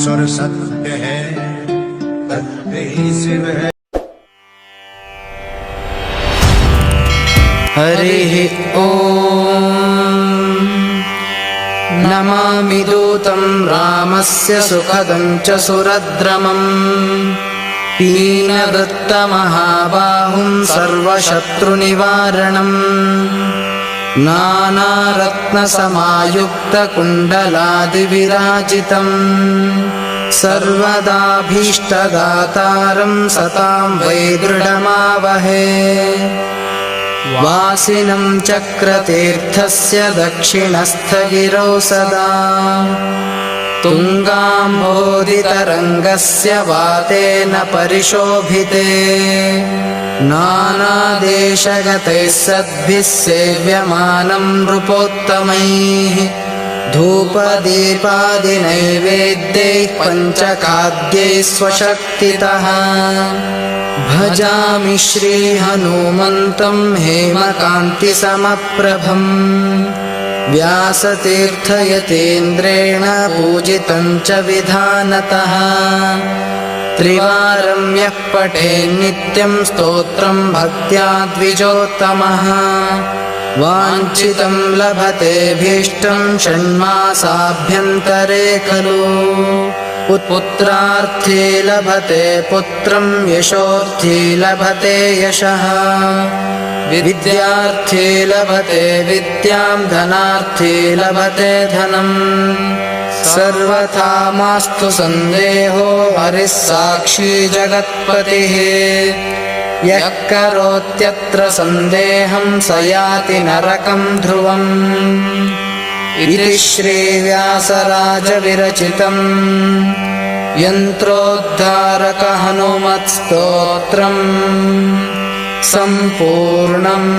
ईश्वर सत्य है, सत्य ही शिव है। हरिः ॐ नमामि दूतं रामस्य सुखदं च सुरद्रमम् पीनदत्तमहाबाहुं सर्वशत्रुनिवारणम् नानारत्नसमायुक्तकुण्डलादिविराजितम् सर्वदाभीष्टदातारं सतां वै दृढमावहे वासिनं चक्रतीर्थस्य दक्षिणस्थगिरौ सदा तुङ्गाम्बोधितरङ्गस्य वातेन परिशोभिते नानादेशगतैः सद्भिः सेव्यमानं नृपोत्तमैः धूपदीपादिनैवेद्यैः पञ्चखाद्यैः स्वशक्तितः भजामि श्रीहनुमन्तं हेमकान्तिसमप्रभम् व्यासतीर्थयतीन्द्रेण पूजितं च विधानतः त्रिवारं यः पठेन्नित्यं स्तोत्रं भक्त्या द्विजोत्तमः वाञ्छितं लभते भीष्टं षण्मासाभ्यन्तरे खलु पुत्रार्थी लभते पुत्रं यशोर्थी लभते यशः विद्यार्थी लभते विद्यां धनार्थी लभते धनम् सर्वथा मास्तु सन्देहो हरिः साक्षी जगत्पतिः यः करोत्यत्र सन्देहं स याति नरकं ध्रुवम् इति श्रीव्यासराजविरचितम् यन्त्रोद्धारक हनुमत्स्तोत्रम् सम्पूर्णम्।